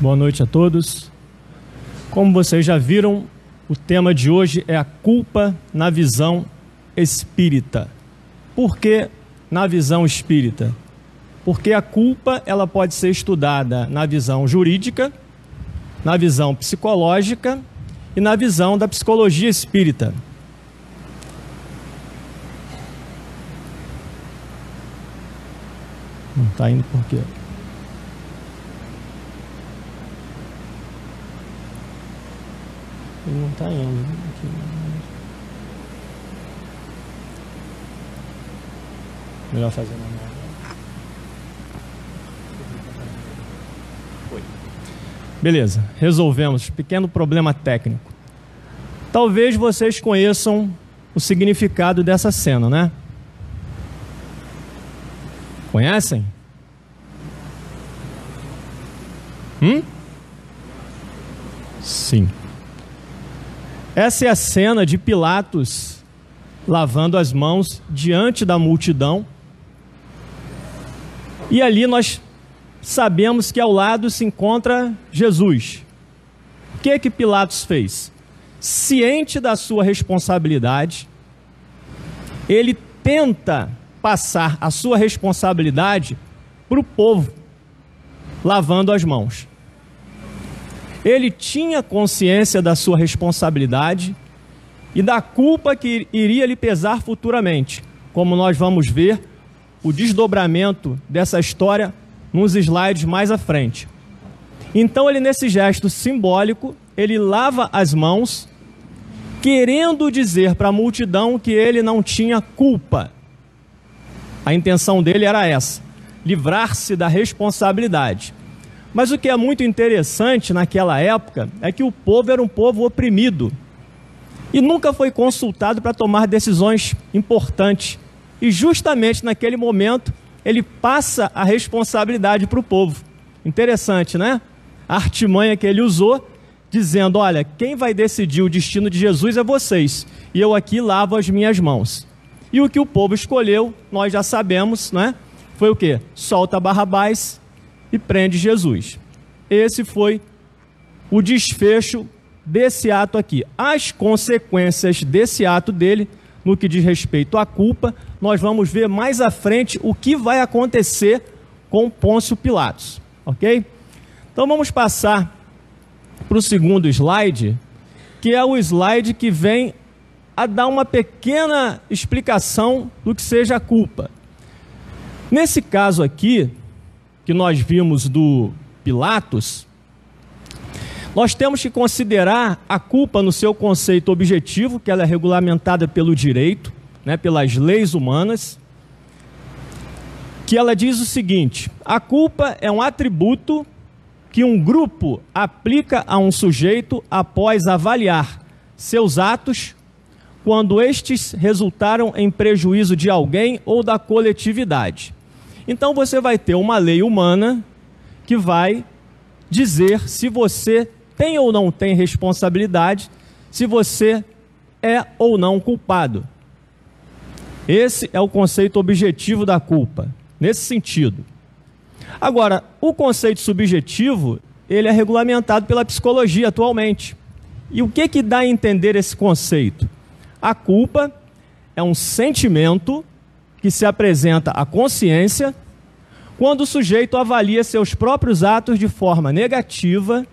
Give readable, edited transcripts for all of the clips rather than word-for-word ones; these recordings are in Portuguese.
Boa noite a todos. Como vocês já viram, o tema de hoje é a culpa na visão espírita. Por que na visão espírita? Porque a culpa ela pode ser estudada na visão jurídica, na visão psicológica e na visão da psicologia espírita. Não está indo por quê? Ele não está indo. Melhor fazer na mão. Foi. Beleza, resolvemos. Pequeno problema técnico. Talvez vocês conheçam o significado dessa cena, né? Conhecem? Sim. Essa é a cena de Pilatos lavando as mãos diante da multidão. E ali nós sabemos que ao lado se encontra Jesus. O que Pilatos fez? Ciente da sua responsabilidade, ele tenta passar a sua responsabilidade para o povo, lavando as mãos. Ele tinha consciência da sua responsabilidade e da culpa que iria lhe pesar futuramente, como nós vamos ver o desdobramento dessa história nos slides mais à frente. Então ele, nesse gesto simbólico, ele lava as mãos, querendo dizer para a multidão que ele não tinha culpa. A intenção dele era essa, livrar-se da responsabilidade. Mas o que é muito interessante naquela época é que o povo era um povo oprimido e nunca foi consultado para tomar decisões importantes. E justamente naquele momento ele passa a responsabilidade para o povo. Interessante, né? A artimanha que ele usou, dizendo, olha, quem vai decidir o destino de Jesus é vocês, e eu aqui lavo as minhas mãos. E o que o povo escolheu, nós já sabemos, né? Foi o quê? Solta Barrabás e prende Jesus. Esse foi o desfecho desse ato aqui. As consequências desse ato dele, no que diz respeito à culpa, nós vamos ver mais à frente o que vai acontecer com Pôncio Pilatos, ok? Então vamos passar para o segundo slide, que é o slide que vem a dar uma pequena explicação do que seja a culpa. Nesse caso aqui, que nós vimos do Pilatos, nós temos que considerar a culpa no seu conceito objetivo, que ela é regulamentada pelo direito, né, pelas leis humanas, que ela diz o seguinte: a culpa é um atributo que um grupo aplica a um sujeito após avaliar seus atos quando estes resultaram em prejuízo de alguém ou da coletividade. Então você vai ter uma lei humana que vai dizer se você tem ou não tem responsabilidade, se você é ou não culpado. Esse é o conceito objetivo da culpa, nesse sentido. Agora, o conceito subjetivo, ele é regulamentado pela psicologia atualmente. E o que dá a entender esse conceito? A culpa é um sentimento que se apresenta à consciência quando o sujeito avalia seus próprios atos de forma negativa,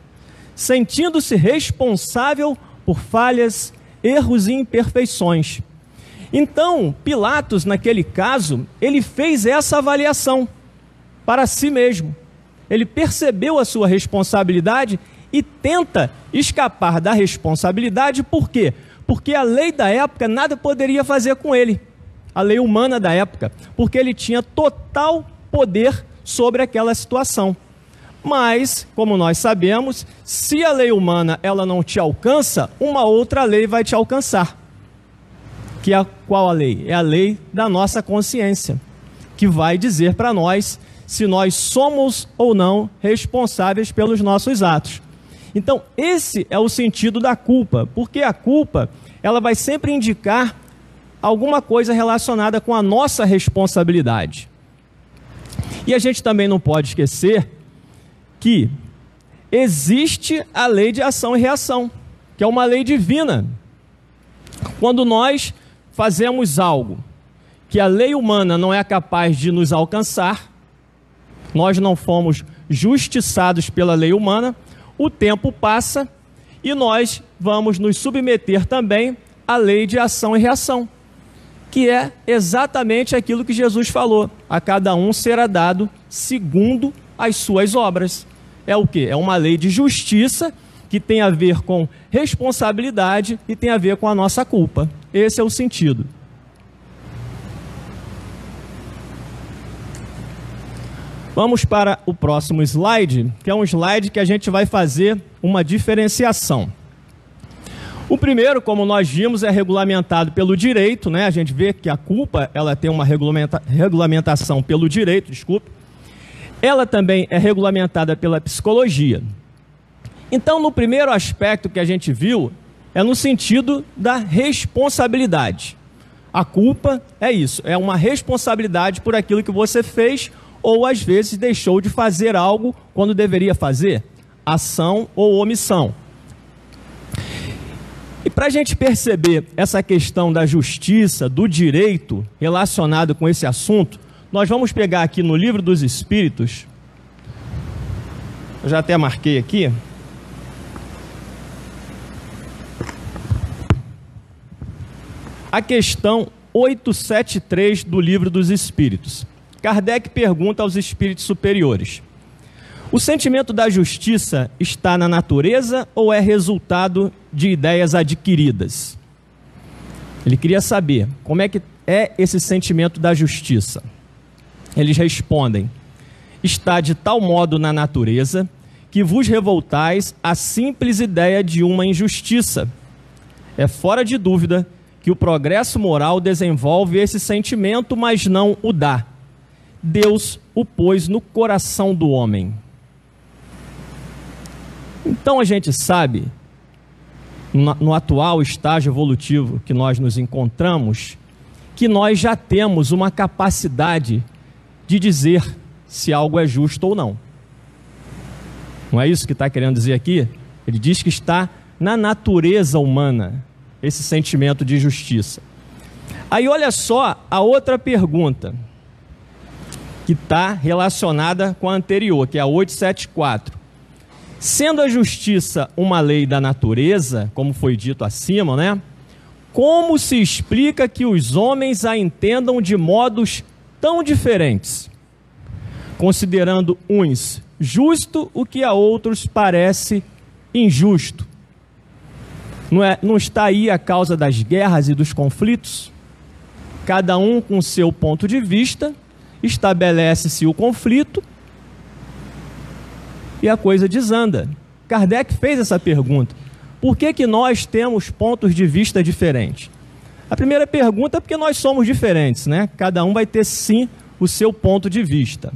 sentindo-se responsável por falhas, erros e imperfeições. Então, Pilatos, naquele caso, ele fez essa avaliação para si mesmo. Ele percebeu a sua responsabilidade e tenta escapar da responsabilidade. Por quê? Porque a lei da época nada poderia fazer com ele, a lei humana da época, porque ele tinha total poder sobre aquela situação. Mas, como nós sabemos, se a lei humana ela não te alcança, uma outra lei vai te alcançar. Que é qual a lei? É a lei da nossa consciência, que vai dizer para nós se nós somos ou não responsáveis pelos nossos atos. Então, esse é o sentido da culpa, porque a culpa ela vai sempre indicar alguma coisa relacionada com a nossa responsabilidade. E a gente também não pode esquecer que existe a lei de ação e reação, que é uma lei divina. Quando nós fazemos algo que a lei humana não é capaz de nos alcançar, nós não fomos justiçados pela lei humana, o tempo passa e nós vamos nos submeter também à lei de ação e reação, que é exatamente aquilo que Jesus falou: a cada um será dado segundo as suas obras. É o quê? É uma lei de justiça que tem a ver com responsabilidade e tem a ver com a nossa culpa. Esse é o sentido. Vamos para o próximo slide, que é um slide que a gente vai fazer uma diferenciação. O primeiro, como nós vimos, é regulamentado pelo direito, né? A gente vê que a culpa, ela tem uma regulamentação pelo direito, desculpe. Ela também é regulamentada pela psicologia. Então, no primeiro aspecto que a gente viu, é no sentido da responsabilidade. A culpa é isso, é uma responsabilidade por aquilo que você fez ou às vezes deixou de fazer algo quando deveria fazer, ação ou omissão. E para a gente perceber essa questão da justiça, do direito relacionado com esse assunto, nós vamos pegar aqui no Livro dos Espíritos, eu já até marquei aqui, a questão 873 do Livro dos Espíritos. Kardec pergunta aos espíritos superiores: o sentimento da justiça está na natureza ou é resultado de ideias adquiridas? Ele queria saber como é que é esse sentimento da justiça. Eles respondem: está de tal modo na natureza que vos revoltais à simples ideia de uma injustiça. É fora de dúvida que o progresso moral desenvolve esse sentimento, mas não o dá. Deus o pôs no coração do homem. Então a gente sabe, no atual estágio evolutivo que nós nos encontramos, que nós já temos uma capacidade de dizer se algo é justo ou não. Não é isso que está querendo dizer aqui? Ele diz que está na natureza humana esse sentimento de justiça. Aí olha só a outra pergunta, que está relacionada com a anterior, que é a 874. Sendo a justiça uma lei da natureza, como foi dito acima, né? Como se explica que os homens a entendam de modos tão diferentes, considerando uns justo o que a outros parece injusto? Não está aí a causa das guerras e dos conflitos? Cada um com seu ponto de vista, estabelece-se o conflito e a coisa desanda. Kardec fez essa pergunta: por que que nós temos pontos de vista diferentes? A primeira pergunta é porque nós somos diferentes, né? Cada um vai ter sim o seu ponto de vista.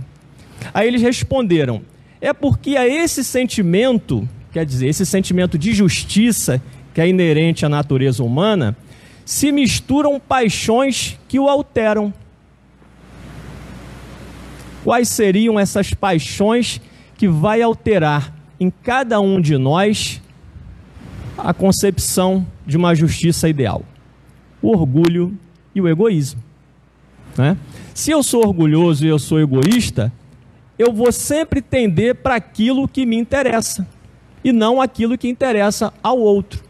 Aí eles responderam: é porque a esse sentimento, quer dizer, esse sentimento de justiça que é inerente à natureza humana, se misturam paixões que o alteram. Quais seriam essas paixões que vai alterar em cada um de nós a concepção de uma justiça ideal? O orgulho e o egoísmo, né? Se eu sou orgulhoso e eu sou egoísta, eu vou sempre tender para aquilo que me interessa e não aquilo que interessa ao outro.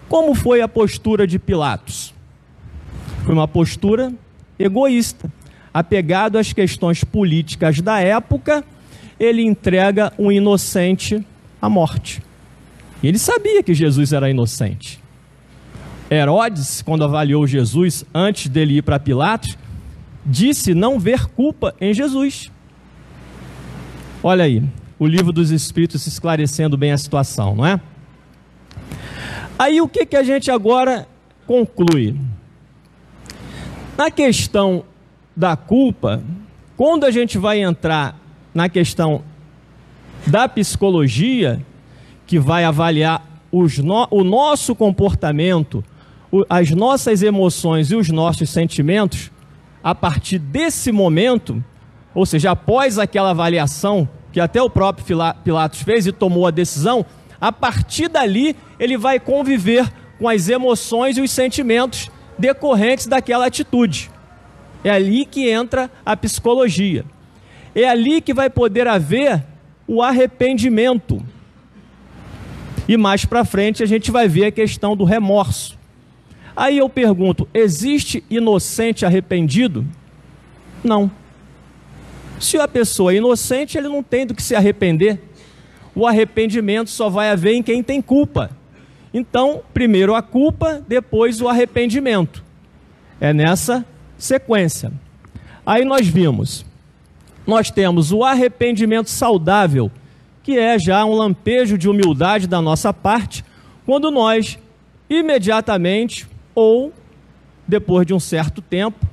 Como foi a postura de Pilatos? Foi uma postura egoísta. Apegado às questões políticas da época, ele entrega um inocente à morte. E ele sabia que Jesus era inocente. Herodes, quando avaliou Jesus antes dele ir para Pilatos, disse não ver culpa em Jesus. Olha aí, o Livro dos Espíritos esclarecendo bem a situação, não é? Aí o que a gente agora conclui? Na questão da culpa, quando a gente vai entrar na questão da psicologia, que vai avaliar o nosso comportamento, as nossas emoções e os nossos sentimentos, a partir desse momento, ou seja, após aquela avaliação que até o próprio Pilatos fez e tomou a decisão, a partir dali ele vai conviver com as emoções e os sentimentos decorrentes daquela atitude. É ali que entra a psicologia. É ali que vai poder haver o arrependimento. E mais para frente a gente vai ver a questão do remorso. Aí eu pergunto, existe inocente arrependido? Não. Se a pessoa é inocente, ele não tem do que se arrepender. O arrependimento só vai haver em quem tem culpa. Então, primeiro a culpa, depois o arrependimento. É nessa sequência. Aí nós temos o arrependimento saudável, que é já um lampejo de humildade da nossa parte, quando nós, imediatamente ou depois de um certo tempo,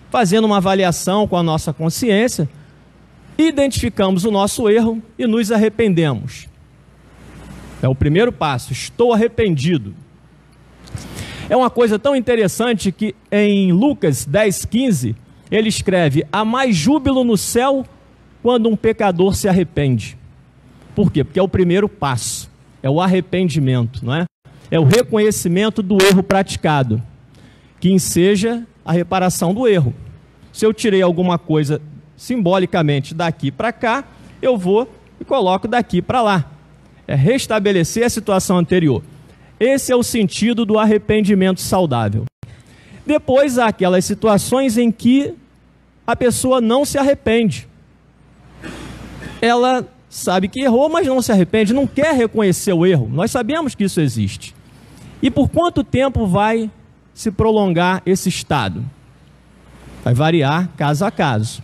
fazendo uma avaliação com a nossa consciência, identificamos o nosso erro e nos arrependemos. É o primeiro passo, estou arrependido. É uma coisa tão interessante que em Lucas 10:15, ele escreve: há mais júbilo no céu quando um pecador se arrepende. Por quê? Porque é o primeiro passo, é o arrependimento, não é? É o reconhecimento do erro praticado, que enseja a reparação do erro. Se eu tirei alguma coisa simbolicamente daqui para cá, eu vou e coloco daqui para lá. É restabelecer a situação anterior. Esse é o sentido do arrependimento saudável. Depois há aquelas situações em que a pessoa não se arrepende. Ela sabe que errou, mas não se arrepende, não quer reconhecer o erro. Nós sabemos que isso existe. E por quanto tempo vai se prolongar esse estado? Vai variar caso a caso.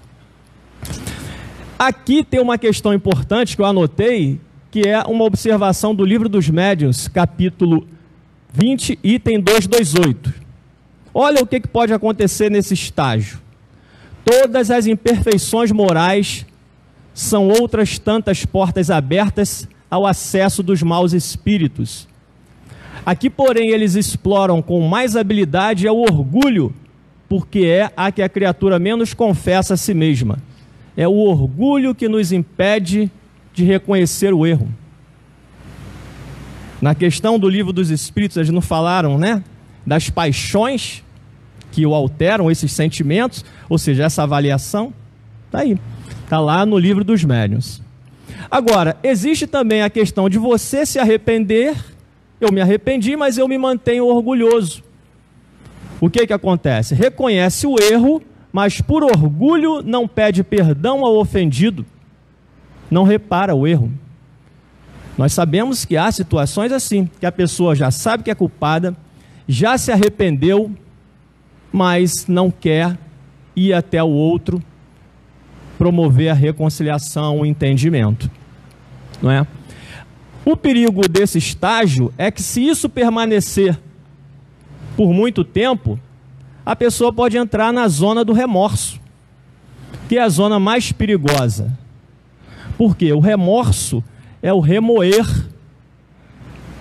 Aqui tem uma questão importante que eu anotei, que é uma observação do Livro dos Médiuns, capítulo 20, item 228. Olha o que pode acontecer nesse estágio. Todas as imperfeições morais são outras tantas portas abertas ao acesso dos maus espíritos. Aqui, porém, eles exploram com mais habilidade o orgulho, porque é a que a criatura menos confessa a si mesma. É o orgulho que nos impede de reconhecer o erro. Na questão do Livro dos Espíritos, eles não falaram, né, das paixões que o alteram, esses sentimentos, ou seja, essa avaliação, está aí, está lá no Livro dos Médiuns. Agora, existe também a questão de você se arrepender. Eu me arrependi, mas eu me mantenho orgulhoso. O que acontece? Reconhece o erro, mas por orgulho não pede perdão ao ofendido, não repara o erro. Nós sabemos que há situações assim, que a pessoa já sabe que é culpada, já se arrependeu, mas não quer ir até o outro, promover a reconciliação, o entendimento, não é? O perigo desse estágio é que, se isso permanecer por muito tempo, a pessoa pode entrar na zona do remorso, que é a zona mais perigosa. Por quê? O remorso é o remoer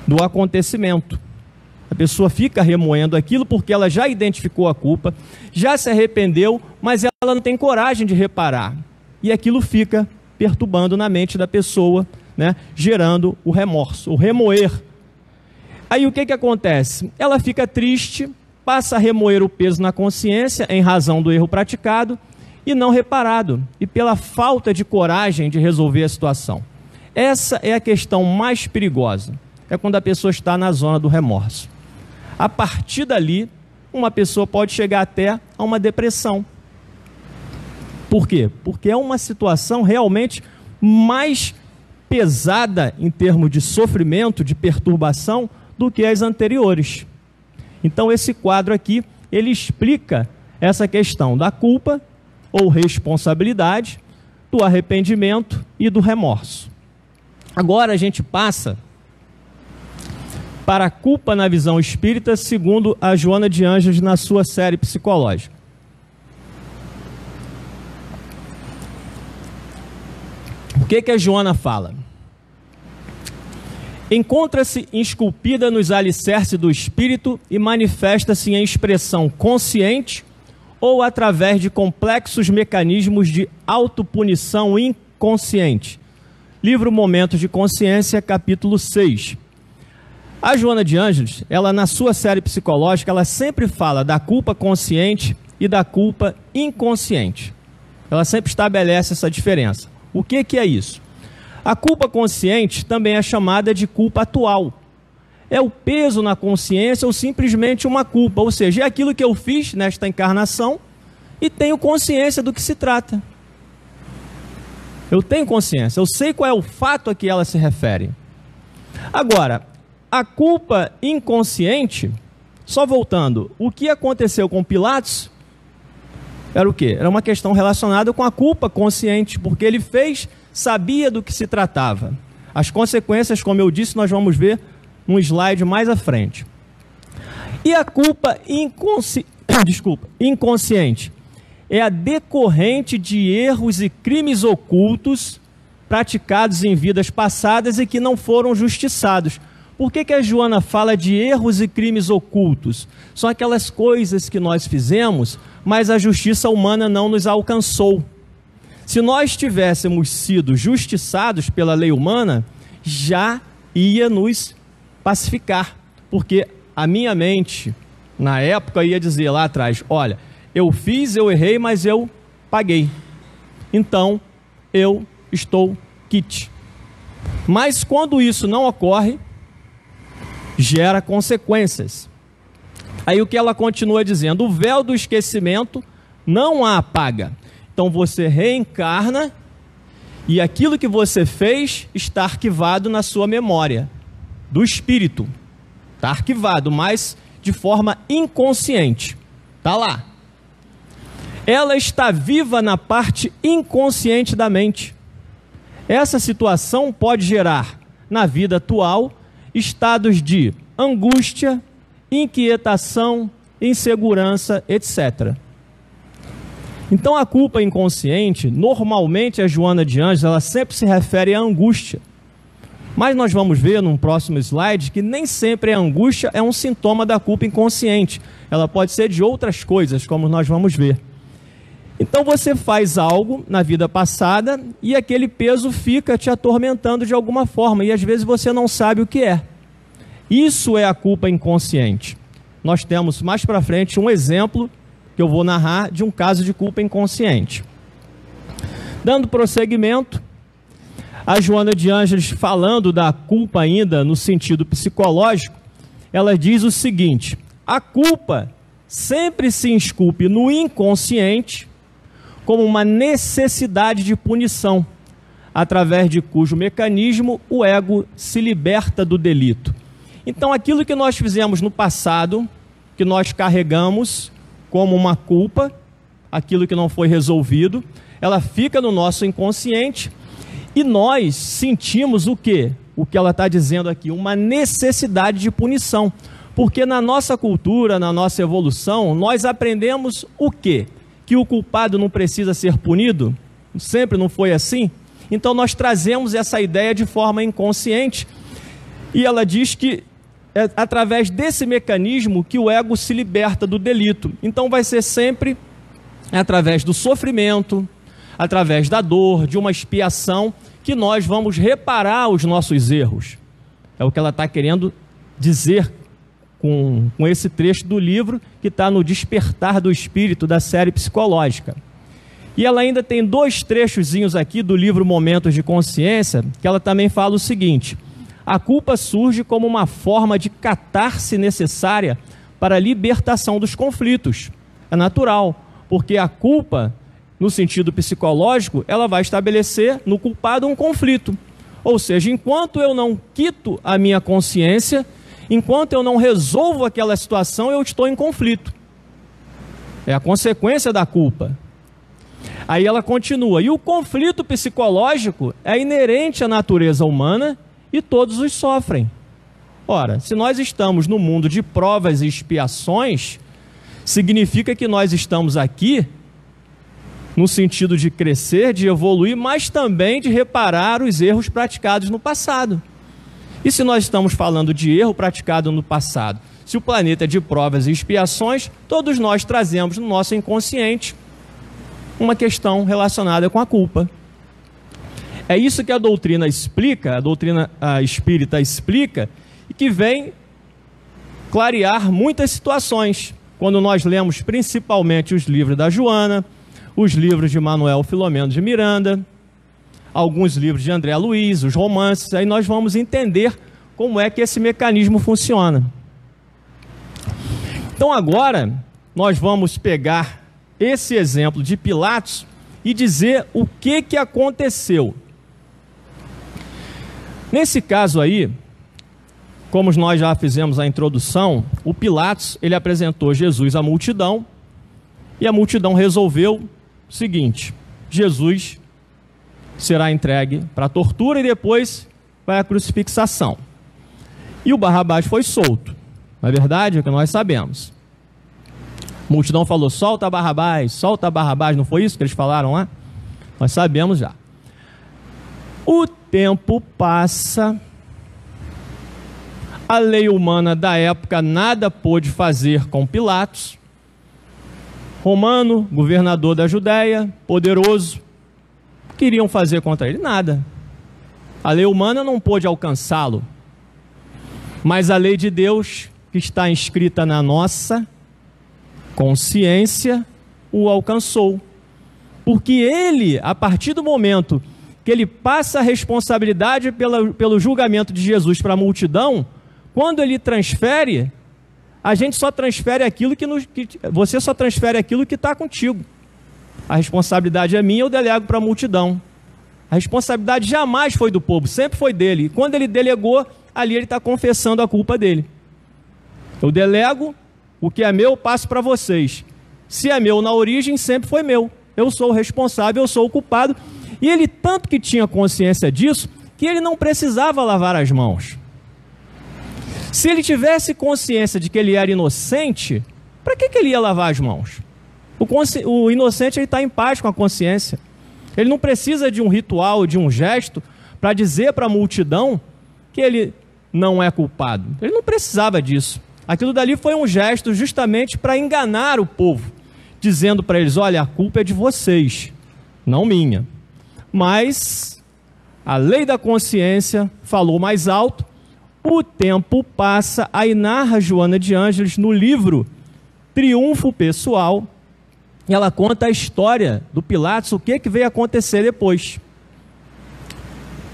do acontecimento. A pessoa fica remoendo aquilo porque ela já identificou a culpa, já se arrependeu, mas ela não tem coragem de reparar. E aquilo fica perturbando na mente da pessoa, né, gerando o remorso, o remoer. Aí o que acontece? Ela fica triste, passa a remoer o peso na consciência em razão do erro praticado e não reparado, e pela falta de coragem de resolver a situação. Essa é a questão mais perigosa, é quando a pessoa está na zona do remorso. A partir dali, uma pessoa pode chegar até a uma depressão. Por quê? Porque é uma situação realmente mais pesada em termos de sofrimento, de perturbação, do que as anteriores. Então esse quadro aqui, ele explica essa questão da culpa ou responsabilidade, do arrependimento e do remorso. Agora a gente passa para a culpa na visão espírita, segundo a Joana de Ângeles na sua série psicológica. O que a Joana fala? Encontra-se esculpida nos alicerces do espírito e manifesta-se em expressão consciente ou através de complexos mecanismos de autopunição inconsciente. Livro Momentos de Consciência, capítulo 6. A Joana de Ângeles, ela na sua série psicológica, ela sempre fala da culpa consciente e da culpa inconsciente. Ela sempre estabelece essa diferença. O que é isso? A culpa consciente também é chamada de culpa atual. É o peso na consciência ou simplesmente uma culpa, ou seja, é aquilo que eu fiz nesta encarnação e tenho consciência do que se trata. Eu tenho consciência, eu sei qual é o fato a que ela se refere. Agora, a culpa inconsciente, só voltando, o que aconteceu com Pilatos era o quê? Era uma questão relacionada com a culpa consciente, porque ele fez, sabia do que se tratava. As consequências, como eu disse, nós vamos ver num slide mais à frente. E a culpa inconsciente é a decorrente de erros e crimes ocultos praticados em vidas passadas e que não foram justiçados. Por que a Joana fala de erros e crimes ocultos? São aquelas coisas que nós fizemos, mas a justiça humana não nos alcançou. Se nós tivéssemos sido justiçados pela lei humana, já ia nos pacificar, porque a minha mente, na época, ia dizer lá atrás, olha, eu fiz, eu errei, mas eu paguei. Então, eu estou quite. Mas quando isso não ocorre, gera consequências. Aí o que ela continua dizendo? O véu do esquecimento não a apaga. Então você reencarna e aquilo que você fez está arquivado na sua memória do espírito. Está arquivado, mas de forma inconsciente. Está lá. Ela está viva na parte inconsciente da mente. Essa situação pode gerar, na vida atual, estados de angústia, inquietação, insegurança, etc. Então a culpa inconsciente, normalmente a Joana de Ângeles, ela sempre se refere à angústia. Mas nós vamos ver num próximo slide que nem sempre a angústia é um sintoma da culpa inconsciente. Ela pode ser de outras coisas, como nós vamos ver. Então você faz algo na vida passada e aquele peso fica te atormentando de alguma forma e às vezes você não sabe o que é. Isso é a culpa inconsciente. Nós temos mais para frente um exemplo que eu vou narrar de um caso de culpa inconsciente. Dando prosseguimento, a Joana de Ângeles, falando da culpa ainda no sentido psicológico, ela diz o seguinte: a culpa sempre se esculpe no inconsciente como uma necessidade de punição, através de cujo mecanismo o ego se liberta do delito. Então, aquilo que nós fizemos no passado, que nós carregamos como uma culpa, aquilo que não foi resolvido, ela fica no nosso inconsciente e nós sentimos o quê? O que ela está dizendo aqui, uma necessidade de punição. Porque na nossa cultura, na nossa evolução, nós aprendemos o quê? Que o culpado não precisa ser punido? Sempre não foi assim? Então nós trazemos essa ideia de forma inconsciente. E ela diz que é através desse mecanismo que o ego se liberta do delito. Então vai ser sempre através do sofrimento, através da dor, de uma expiação, que nós vamos reparar os nossos erros. É o que ela está querendo dizer com esse trecho do livro que está no Despertar do Espírito, da série psicológica. E ela ainda tem dois trechozinhos aqui do livro Momentos de Consciência, que ela também fala o seguinte: a culpa surge como uma forma de catarse necessária para a libertação dos conflitos. É natural, porque a culpa, no sentido psicológico, ela vai estabelecer no culpado um conflito. Ou seja, enquanto eu não quito a minha consciência, enquanto eu não resolvo aquela situação, eu estou em conflito. É a consequência da culpa. Aí ela continua: e o conflito psicológico é inerente à natureza humana e todos os sofrem. Ora, se nós estamos no mundo de provas e expiações, significa que nós estamos aqui no sentido de crescer, de evoluir, mas também de reparar os erros praticados no passado. E se nós estamos falando de erro praticado no passado, se o planeta é de provas e expiações, todos nós trazemos no nosso inconsciente uma questão relacionada com a culpa. É isso que a doutrina explica, a doutrina espírita explica, e que vem clarear muitas situações. Quando nós lemos principalmente os livros da Joana, os livros de Manuel Filomeno de Miranda, alguns livros de André Luiz, os romances, aí nós vamos entender como é que esse mecanismo funciona. Então agora nós vamos pegar esse exemplo de Pilatos e dizer o que aconteceu. Nesse caso aí, como nós já fizemos a introdução, o Pilatos, ele apresentou Jesus à multidão, e a multidão resolveu o seguinte: Jesus será entregue para a tortura e depois vai a crucifixação. E o Barrabás foi solto. Não é verdade? É o que nós sabemos. A multidão falou: solta Barrabás, não foi isso que eles falaram lá? Nós sabemos já. O tempo passa, a lei humana da época nada pôde fazer com Pilatos. Romano, governador da Judéia, poderoso, queriam fazer contra ele? Nada. A lei humana não pôde alcançá-lo. Mas a lei de Deus, que está inscrita na nossa consciência, o alcançou. Porque ele, a partir do momento que ele passa a responsabilidade pelo julgamento de Jesus para a multidão, quando ele transfere, a gente só transfere aquilo você só transfere aquilo que está contigo. A responsabilidade é minha, eu delego para a multidão. A responsabilidade jamais foi do povo, sempre foi dele. E quando ele delegou, ali ele está confessando a culpa dele. Eu delego, o que é meu eu passo para vocês. Se é meu na origem, sempre foi meu. Eu sou o responsável, eu sou o culpado. E ele tanto que tinha consciência disso, que ele não precisava lavar as mãos. Se ele tivesse consciência de que ele era inocente, para que ele ia lavar as mãos? O inocente está em paz com a consciência. Ele não precisa de um ritual, de um gesto, para dizer para a multidão que ele não é culpado. Ele não precisava disso. Aquilo dali foi um gesto justamente para enganar o povo, dizendo para eles: olha, a culpa é de vocês, não minha. Mas a lei da consciência falou mais alto. O tempo passa, aí narra Joana de Ângeles no livro Triunfo Pessoal, e ela conta a história do Pilatos, o que veio acontecer depois.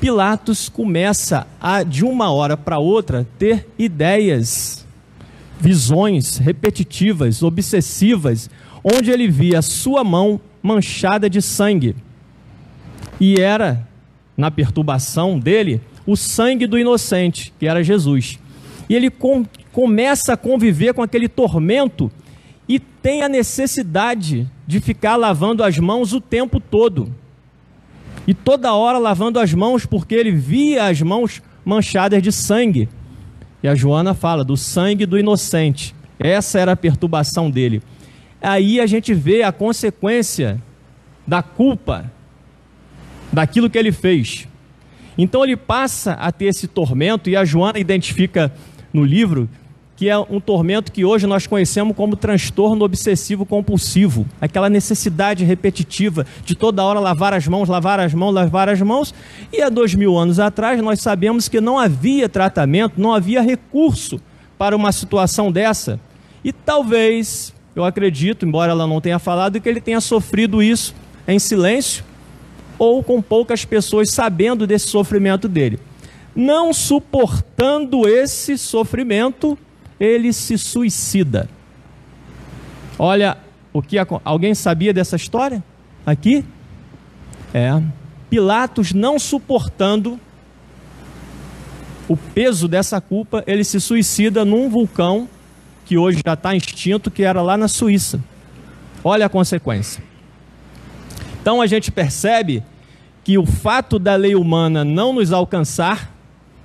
Pilatos começa a, de uma hora para outra, ter ideias, visões repetitivas, obsessivas, onde ele via a sua mão manchada de sangue. E era, na perturbação dele, o sangue do inocente, que era Jesus. E ele começa a conviver com aquele tormento e tem a necessidade de ficar lavando as mãos o tempo todo. E toda hora lavando as mãos, porque ele via as mãos manchadas de sangue. E a Joana fala do sangue do inocente. Essa era a perturbação dele. Aí a gente vê a consequência da culpa, daquilo que ele fez. Então ele passa a ter esse tormento, e a Joana identifica no livro que é um tormento que hoje nós conhecemos como transtorno obsessivo compulsivo, aquela necessidade repetitiva de toda hora lavar as mãos, e há 2000 anos atrás nós sabemos que não havia tratamento, não havia recurso para uma situação dessa, e talvez, eu acredito, embora ela não tenha falado, que ele tenha sofrido isso em silêncio, ou com poucas pessoas sabendo desse sofrimento dele. Não suportando esse sofrimento, ele se suicida. Olha, alguém sabia dessa história? Aqui? Pilatos, não suportando o peso dessa culpa, ele se suicida num vulcão que hoje já está extinto, que era lá na Suíça. Olha a consequência. Então a gente percebe que o fato da lei humana não nos alcançar,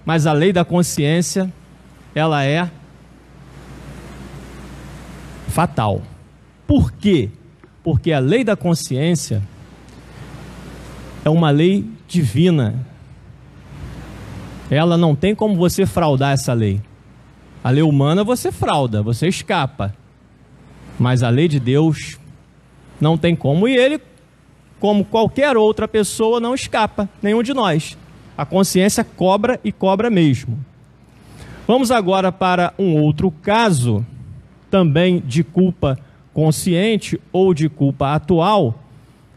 mas a lei da consciência, ela é fatal. Por quê? Porque a lei da consciência é uma lei divina. Ela não tem como você fraudar essa lei. A lei humana você frauda, você escapa. Mas a lei de Deus não tem como. E ele como qualquer outra pessoa, não escapa, nenhum de nós. A consciência cobra e cobra mesmo. Vamos agora para um outro caso, também de culpa consciente ou de culpa atual,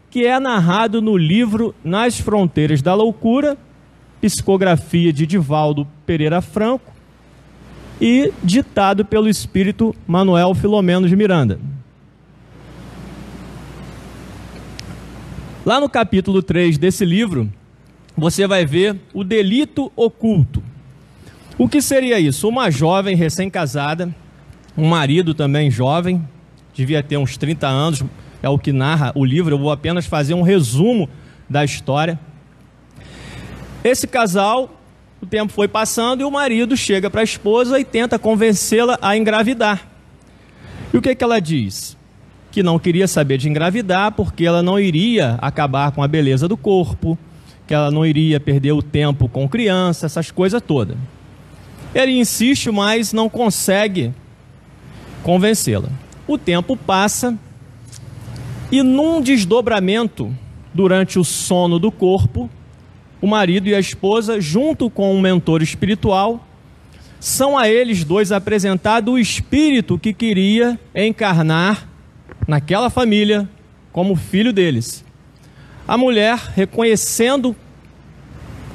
que é narrado no livro Nas Fronteiras da Loucura, psicografia de Divaldo Pereira Franco e ditado pelo espírito Manuel Filomeno de Miranda. Lá no capítulo 3 desse livro, você vai ver o delito oculto. O que seria isso? Uma jovem recém-casada, um marido também jovem, devia ter uns 30 anos, é o que narra o livro, eu vou apenas fazer um resumo da história. Esse casal, o tempo foi passando e o marido chega para a esposa e tenta convencê-la a engravidar. E o que ela diz? Que não queria saber de engravidar porque ela não iria acabar com a beleza do corpo, que ela não iria perder o tempo com criança, essas coisas todas. Ele insiste, mas não consegue convencê-la. O tempo passa e num desdobramento durante o sono do corpo, o marido e a esposa, junto com um mentor espiritual, são a eles dois apresentado o espírito que queria encarnar naquela família como filho deles. A mulher, reconhecendo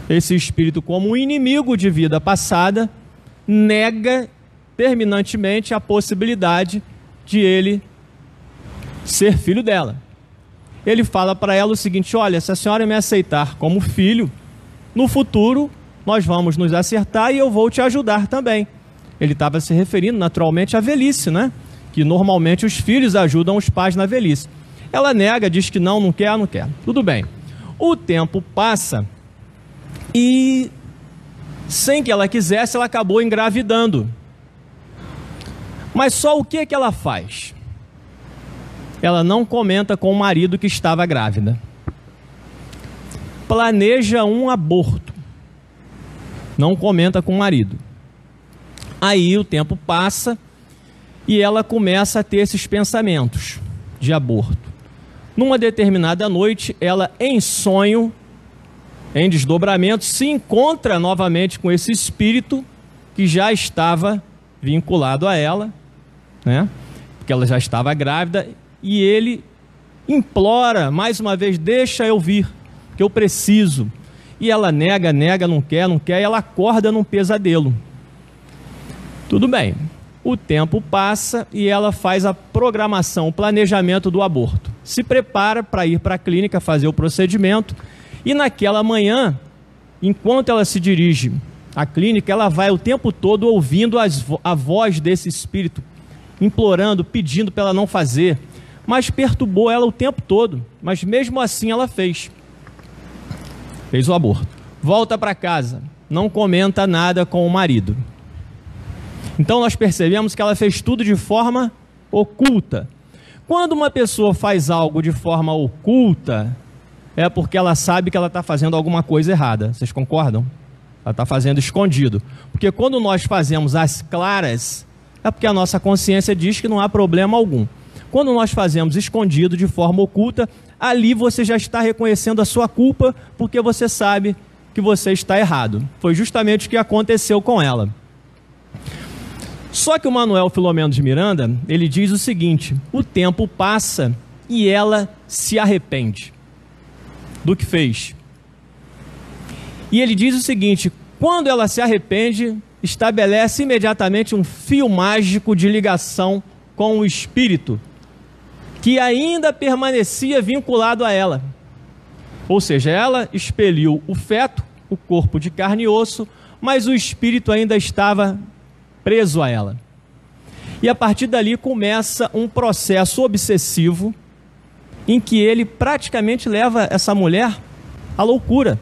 esse espírito como um inimigo de vida passada, nega terminantemente a possibilidade de ele ser filho dela. Ele fala para ela o seguinte: olha, se a senhora me aceitar como filho, no futuro nós vamos nos acertar e eu vou te ajudar também. Ele estava se referindo naturalmente à velhice, né? Que normalmente os filhos ajudam os pais na velhice. Ela nega, diz que não quer, não quer. Tudo bem. O tempo passa e, sem que ela quisesse, ela acabou engravidando. Mas só o que ela faz? Ela não comenta com o marido que estava grávida. Planeja um aborto. Não comenta com o marido. Aí o tempo passa e ela começa a ter esses pensamentos de aborto. Numa determinada noite, ela, em sonho, em desdobramento, se encontra novamente com esse espírito que já estava vinculado a ela, né? Porque ela já estava grávida, e ele implora mais uma vez: deixa eu vir, que eu preciso. E ela nega, não quer, e ela acorda num pesadelo. Tudo bem. O tempo passa e ela faz a programação, o planejamento do aborto. Se prepara para ir para a clínica fazer o procedimento. E naquela manhã, enquanto ela se dirige à clínica, ela vai o tempo todo ouvindo a voz desse espírito, implorando, pedindo para ela não fazer. Mas perturbou ela o tempo todo. Mas mesmo assim ela fez o aborto. Volta para casa, não comenta nada com o marido. Então nós percebemos que ela fez tudo de forma oculta. Quando uma pessoa faz algo de forma oculta, é porque ela sabe que ela está fazendo alguma coisa errada. Vocês concordam? Ela está fazendo escondido. Porque quando nós fazemos às claras, é porque a nossa consciência diz que não há problema algum. Quando nós fazemos escondido, de forma oculta, ali você já está reconhecendo a sua culpa, porque você sabe que você está errado. Foi justamente o que aconteceu com ela. Só que o Manuel Filomeno de Miranda, ele diz o seguinte: o tempo passa e ela se arrepende do que fez. E ele diz o seguinte: quando ela se arrepende, estabelece imediatamente um fio mágico de ligação com o espírito que ainda permanecia vinculado a ela. Ou seja, ela expeliu o feto, o corpo de carne e osso, mas o espírito ainda estava preso a ela. E a partir dali começa um processo obsessivo em que ele praticamente leva essa mulher à loucura.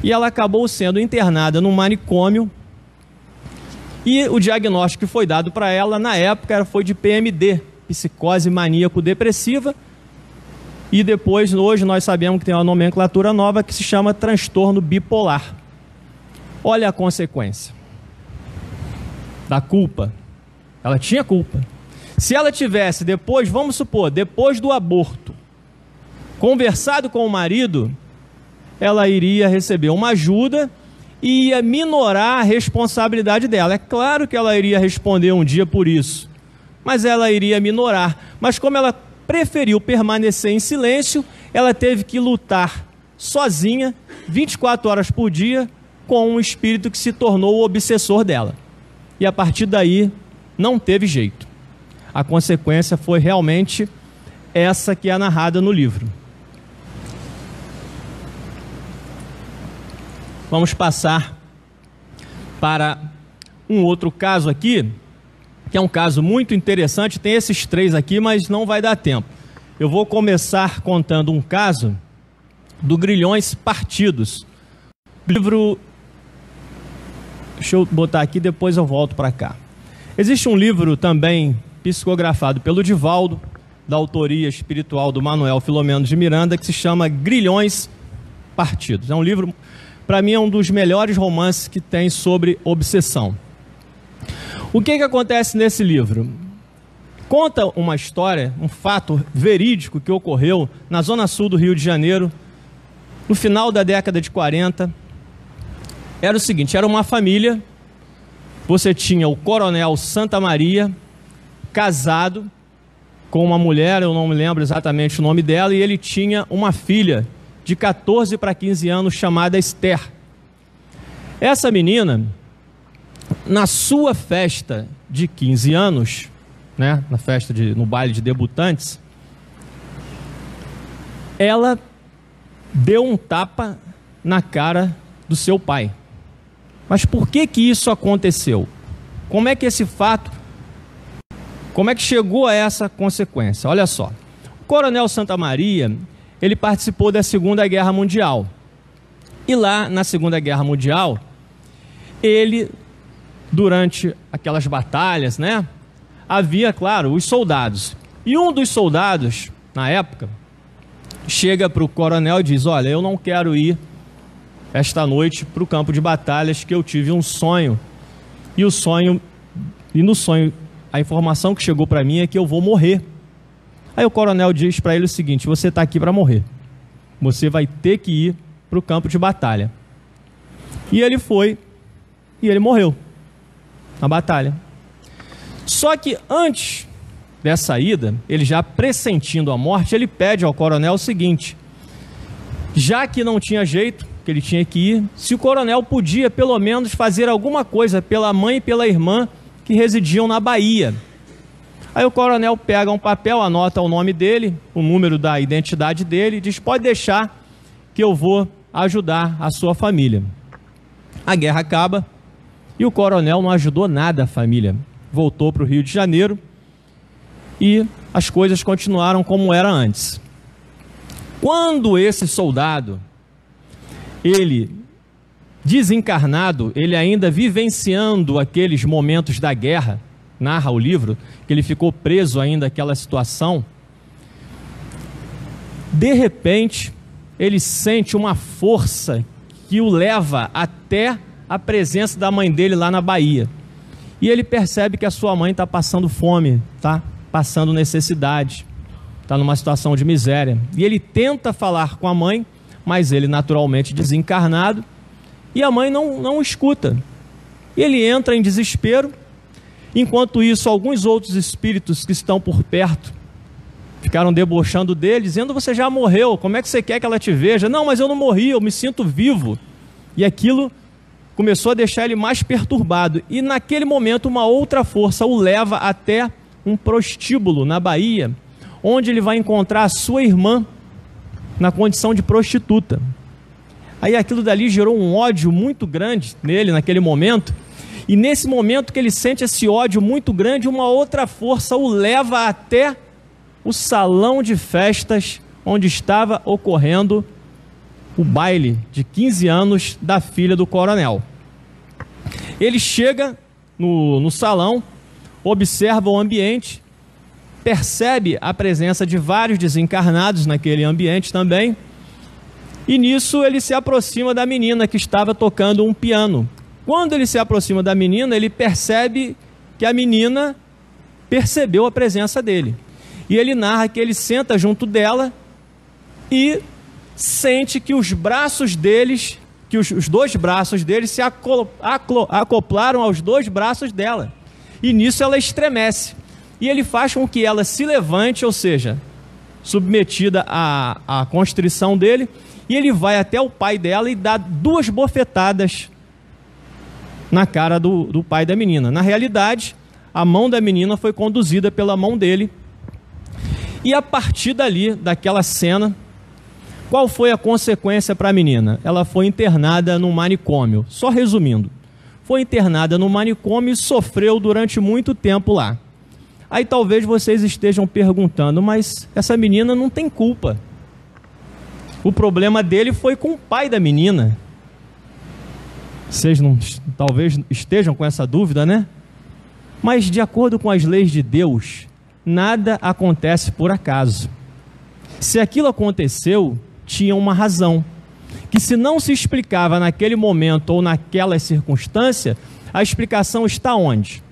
E ela acabou sendo internada num manicômio, e o diagnóstico que foi dado para ela na época foi de PMD, psicose maníaco-depressiva, e depois, hoje, nós sabemos que tem uma nomenclatura nova que se chama transtorno bipolar. Olha a consequência da culpa. Ela tinha culpa. Se ela tivesse depois, vamos supor, depois do aborto, conversado com o marido, ela iria receber uma ajuda e ia minorar a responsabilidade dela. É claro que ela iria responder um dia por isso, mas ela iria minorar. Mas como ela preferiu permanecer em silêncio, ela teve que lutar sozinha, 24 horas por dia, com um espírito que se tornou o obsessor dela. E a partir daí, não teve jeito. A consequência foi realmente essa que é narrada no livro. Vamos passar para um outro caso aqui, que é um caso muito interessante. Tem esses 3 aqui, mas não vai dar tempo. Eu vou começar contando um caso do Grilhões Partidos. Livro... Deixa eu botar aqui, depois eu volto para cá. Existe um livro também psicografado pelo Divaldo, da autoria espiritual do Manuel Filomeno de Miranda, que se chama Grilhões Partidos. É um livro, para mim, é um dos melhores romances que tem sobre obsessão. O que acontece nesse livro? Conta uma história, um fato verídico que ocorreu na zona sul do Rio de Janeiro, no final da década de 40. Era o seguinte, era uma família, você tinha o Coronel Santa Maria, casado com uma mulher, eu não me lembro exatamente o nome dela, e ele tinha uma filha de 14 para 15 anos chamada Esther. Essa menina, na sua festa de 15 anos, né, no baile de debutantes, ela deu um tapa na cara do seu pai. Mas por que isso aconteceu? Como é que esse fato, como é que chegou a essa consequência? Olha só, o Coronel Santa Maria, ele participou da Segunda Guerra Mundial. E lá na Segunda Guerra Mundial, ele, durante aquelas batalhas, né, havia, claro, os soldados. E um dos soldados, na época, chega para o coronel e diz: olha, eu não quero ir esta noite para o campo de batalhas, que eu tive um sonho. E no sonho, a informação que chegou para mim é que eu vou morrer. Aí o coronel diz para ele o seguinte: você está aqui para morrer. Você vai ter que ir para o campo de batalha. E ele foi, e ele morreu na batalha. Só que antes dessa ida, ele já pressentindo a morte, ele pede ao coronel o seguinte: já que não tinha jeito, que ele tinha que ir, se o coronel podia pelo menos fazer alguma coisa pela mãe e pela irmã que residiam na Bahia. Aí o coronel pega um papel, anota o nome dele, o número da identidade dele, e diz: pode deixar que eu vou ajudar a sua família. A guerra acaba e o coronel não ajudou nada a família. Voltou para o Rio de Janeiro e as coisas continuaram como era antes. Quando esse soldado, ele desencarnado, ele ainda vivenciando aqueles momentos da guerra, narra o livro, que ele ficou preso ainda àquela situação, de repente, ele sente uma força que o leva até a presença da mãe dele lá na Bahia. E ele percebe que a sua mãe está passando fome, está passando necessidade, está numa situação de miséria. E ele tenta falar com a mãe, mas ele naturalmente desencarnado, e a mãe não escuta. E ele entra em desespero. Enquanto isso, alguns outros espíritos que estão por perto ficaram debochando dele, dizendo: você já morreu, como é que você quer que ela te veja? Não, mas eu não morri, eu me sinto vivo. E aquilo começou a deixar ele mais perturbado. E naquele momento uma outra força o leva até um prostíbulo na Bahia, onde ele vai encontrar a sua irmã na condição de prostituta. Aí aquilo dali gerou um ódio muito grande nele naquele momento. E nesse momento que ele sente esse ódio muito grande, uma outra força o leva até o salão de festas onde estava ocorrendo o baile de 15 anos da filha do coronel. Ele chega no salão, observa o ambiente, percebe a presença de vários desencarnados naquele ambiente também, e nisso ele se aproxima da menina que estava tocando um piano. Quando ele se aproxima da menina, ele percebe que a menina percebeu a presença dele. E ele narra que ele senta junto dela e sente que os braços deles, que os dois braços deles se acoplaram aos dois braços dela. E nisso ela estremece. E ele faz com que ela se levante, ou seja, submetida à constrição dele, e ele vai até o pai dela e dá 2 bofetadas na cara do pai da menina. Na realidade, a mão da menina foi conduzida pela mão dele. E a partir dali, daquela cena, qual foi a consequência para a menina? Ela foi internada no manicômio. Só resumindo, foi internada no manicômio e sofreu durante muito tempo lá. Aí talvez vocês estejam perguntando, mas essa menina não tem culpa. O problema dele foi com o pai da menina. Vocês não, talvez estejam com essa dúvida, né? Mas de acordo com as leis de Deus, nada acontece por acaso. Se aquilo aconteceu, tinha uma razão, que se não se explicava naquele momento ou naquela circunstância, a explicação está onde?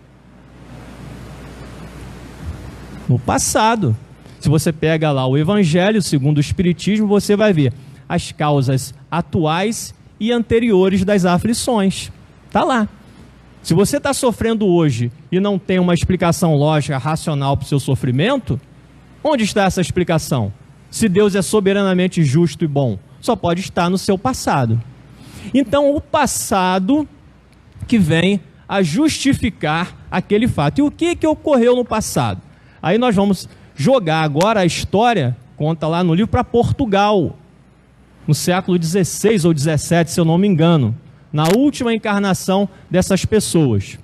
No passado. Se você pega lá o Evangelho segundo o Espiritismo, você vai ver as causas atuais e anteriores das aflições. Está lá. Se você está sofrendo hoje e não tem uma explicação lógica, racional para o seu sofrimento, onde está essa explicação? Se Deus é soberanamente justo e bom, só pode estar no seu passado. Então, o passado que vem a justificar aquele fato. E o que ocorreu no passado? Aí nós vamos jogar agora a história, conta lá no livro, para Portugal, no século XVI ou XVII, se eu não me engano, na última encarnação dessas pessoas.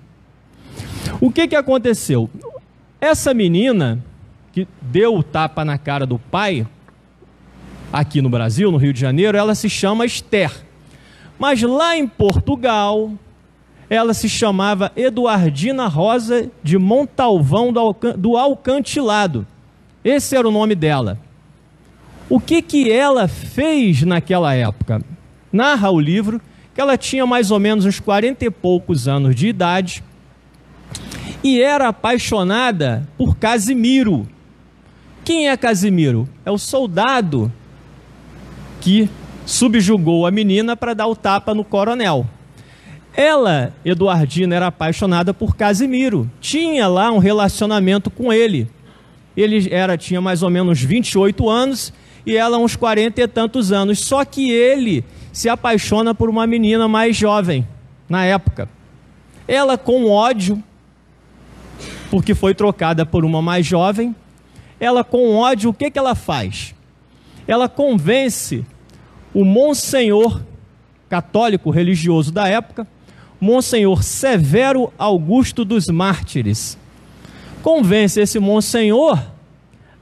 O que aconteceu? Essa menina que deu o tapa na cara do pai, aqui no Brasil, no Rio de Janeiro, ela se chama Esther. Mas lá em Portugal, ela se chamava Eduardina Rosa de Montalvão do Alcantilado. Esse era o nome dela. O que ela fez naquela época? Narra o livro que ela tinha mais ou menos uns 40 e poucos anos de idade e era apaixonada por Casimiro. Quem é Casimiro? É o soldado que subjugou a menina para dar o tapa no coronel. Ela, Eduardina, era apaixonada por Casimiro, tinha lá um relacionamento com ele. Ele tinha mais ou menos 28 anos e ela uns 40 e tantos anos. Só que ele se apaixona por uma menina mais jovem, na época. Ela, com ódio, porque foi trocada por uma mais jovem, ela com ódio, o que ela faz? Ela convence o monsenhor católico religioso da época, Monsenhor Severo Augusto dos Mártires. Convence esse monsenhor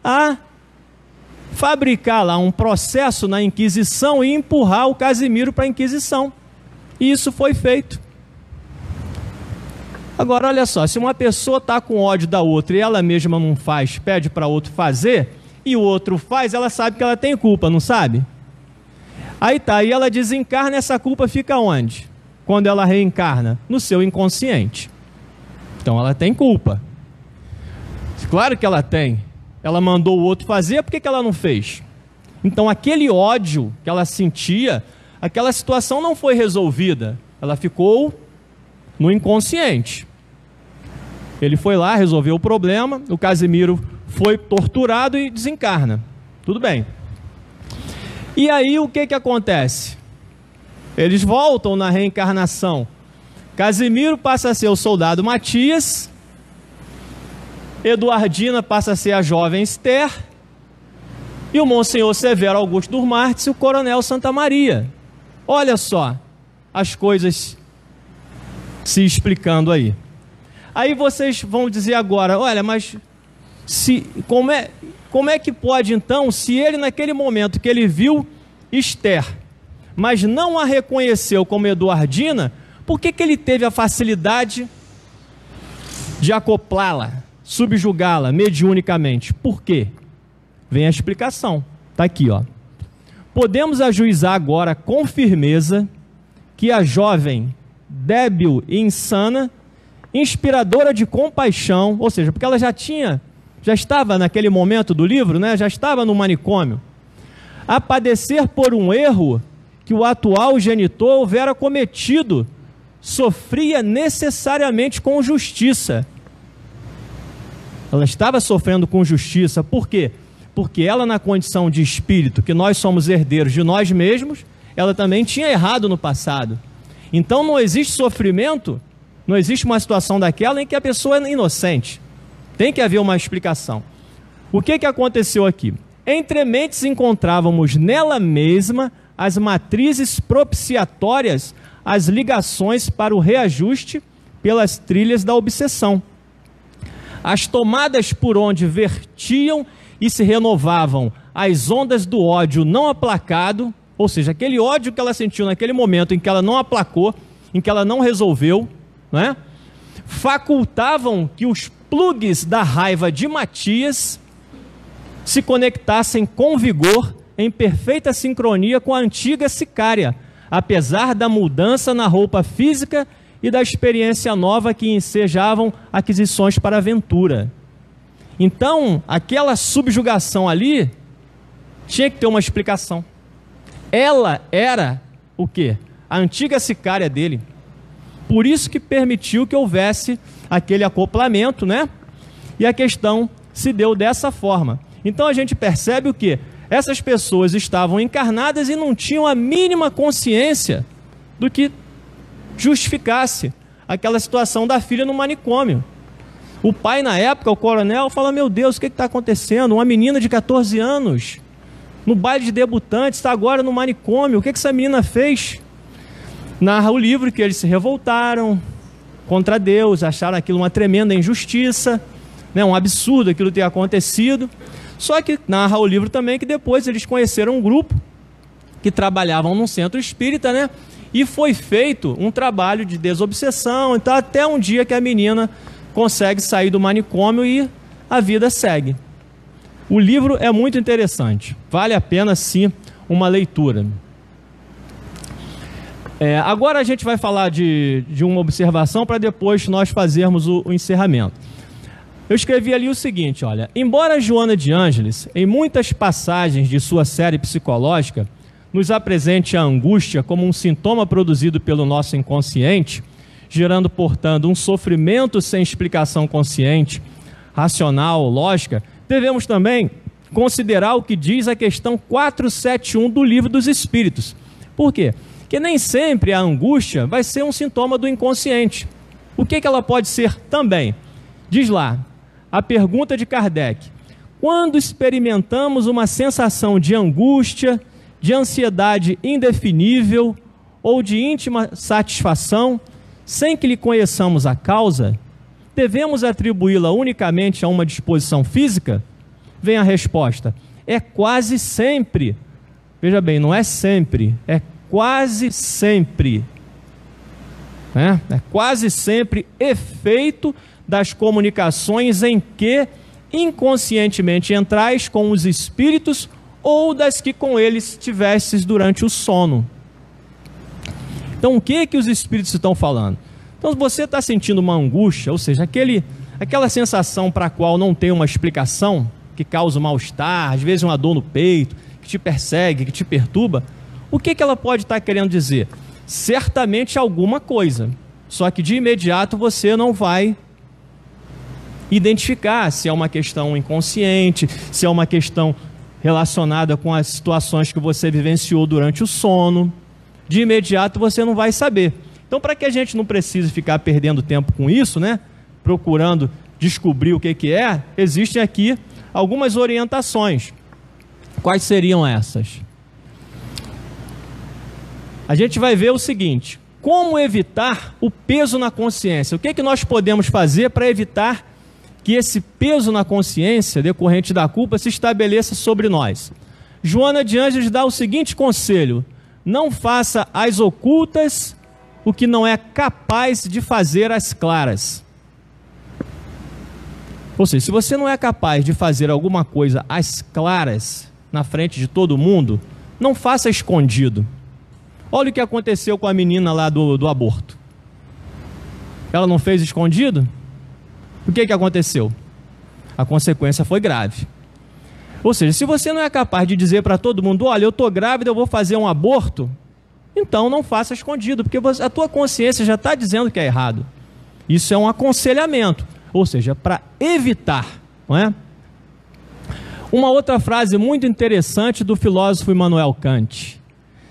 a fabricar lá um processo na Inquisição e empurrar o Casimiro para a Inquisição. E isso foi feito. Agora, olha só, se uma pessoa está com ódio da outra e ela mesma não faz, pede para outro fazer, e o outro faz, ela sabe que ela tem culpa, não sabe? Aí tá, e ela desencarna, essa culpa fica onde? Quando ela reencarna? No seu inconsciente. Então ela tem culpa. Claro que ela tem. Ela mandou o outro fazer, por que ela não fez? Então aquele ódio que ela sentia, aquela situação não foi resolvida. Ela ficou no inconsciente. Ele foi lá, resolveu o problema, o Casimiro foi torturado e desencarna. Tudo bem. E aí o que acontece? Eles voltam na reencarnação. Casimiro passa a ser o soldado Matias, Eduardina passa a ser a jovem Esther, e o Monsenhor Severo Augusto dos Mártires e o Coronel Santa Maria. Olha só as coisas se explicando aí. Aí vocês vão dizer agora, olha, mas como é que pode então, se ele naquele momento que ele viu Esther, mas não a reconheceu como Eduardina, por que ele teve a facilidade de acoplá-la, subjugá-la mediunicamente? Por quê? Vem a explicação, está aqui, ó. Podemos ajuizar agora com firmeza que a jovem, débil e insana, inspiradora de compaixão, ou seja, porque ela já estava naquele momento do livro, né, já estava no manicômio, a padecer por um erro que o atual genitor houvera cometido, sofria necessariamente com justiça. Ela estava sofrendo com justiça. Por quê? Porque ela, na condição de espírito, que nós somos herdeiros de nós mesmos, ela também tinha errado no passado. Então não existe sofrimento, não existe uma situação daquela em que a pessoa é inocente. Tem que haver uma explicação. O que aconteceu aqui? Entre mentes encontrávamos nela mesma as matrizes propiciatórias, as ligações para o reajuste pelas trilhas da obsessão. As tomadas por onde vertiam e se renovavam as ondas do ódio não aplacado, ou seja, aquele ódio que ela sentiu naquele momento em que ela não aplacou, em que ela não resolveu, não é? Facultavam que os plugs da raiva de Matias se conectassem com vigor, em perfeita sincronia com a antiga sicária, apesar da mudança na roupa física e da experiência nova que ensejavam aquisições para a aventura. Então, aquela subjugação ali tinha que ter uma explicação. Ela era o quê? A antiga sicária dele. Por isso que permitiu que houvesse aquele acoplamento, né? E a questão se deu dessa forma. Então a gente percebe o quê? Essas pessoas estavam encarnadas e não tinham a mínima consciência do que justificasse aquela situação da filha no manicômio. O pai, na época, o coronel, fala: meu Deus, o que está acontecendo? Uma menina de 14 anos, no baile de debutantes, está agora no manicômio, o que essa menina fez? Narra o livro que eles se revoltaram contra Deus, acharam aquilo uma tremenda injustiça, né, um absurdo aquilo ter acontecido. Só que narra o livro também que depois eles conheceram um grupo que trabalhavam num centro espírita, né? E foi feito um trabalho de desobsessão, então até um dia que a menina consegue sair do manicômio e a vida segue. O livro é muito interessante, vale a pena sim uma leitura. Agora a gente vai falar de uma observação para depois nós fazermos o encerramento. Eu escrevi ali o seguinte, olha: embora Joana de Ângeles, em muitas passagens de sua série psicológica, nos apresente a angústia como um sintoma produzido pelo nosso inconsciente, gerando, portanto, um sofrimento sem explicação consciente, racional, lógica, devemos também considerar o que diz a questão 471 do Livro dos Espíritos. Por quê? Porque nem sempre a angústia vai ser um sintoma do inconsciente. O que ela pode ser também? Diz lá, a pergunta de Kardec: quando experimentamos uma sensação de angústia, de ansiedade indefinível ou de íntima satisfação, sem que lhe conheçamos a causa, devemos atribuí-la unicamente a uma disposição física? Vem a resposta: é quase sempre. Veja bem, não é sempre, é quase sempre. É quase sempre efeito das comunicações em que inconscientemente entrais com os espíritos ou das que com eles tivesses durante o sono. Então o que os espíritos estão falando? Então se você está sentindo uma angústia, ou seja, aquela sensação para a qual não tem uma explicação, que causa um mal-estar, às vezes uma dor no peito, que te persegue, que te perturba, o que ela pode estar querendo dizer? Certamente alguma coisa, só que de imediato você não vai identificar se é uma questão inconsciente, se é uma questão relacionada com as situações que você vivenciou durante o sono. De imediato você não vai saber. Então, para que a gente não precise ficar perdendo tempo com isso, né, procurando descobrir o que é, existem aqui algumas orientações. Quais seriam essas? A gente vai ver o seguinte: como evitar o peso na consciência? O que nós podemos fazer para evitar que esse peso na consciência decorrente da culpa se estabeleça sobre nós? Joana de Ângeles dá o seguinte conselho: não faça às ocultas o que não é capaz de fazer às claras. Ou seja, se você não é capaz de fazer alguma coisa às claras, na frente de todo mundo, não faça escondido. Olha o que aconteceu com a menina lá do aborto. Ela não fez escondido? O que aconteceu? A consequência foi grave. Ou seja, se você não é capaz de dizer para todo mundo, olha, eu estou grávida, eu vou fazer um aborto, então não faça escondido, porque a tua consciência já está dizendo que é errado. Isso é um aconselhamento, ou seja, para evitar, não é? Uma outra frase muito interessante do filósofo Immanuel Kant: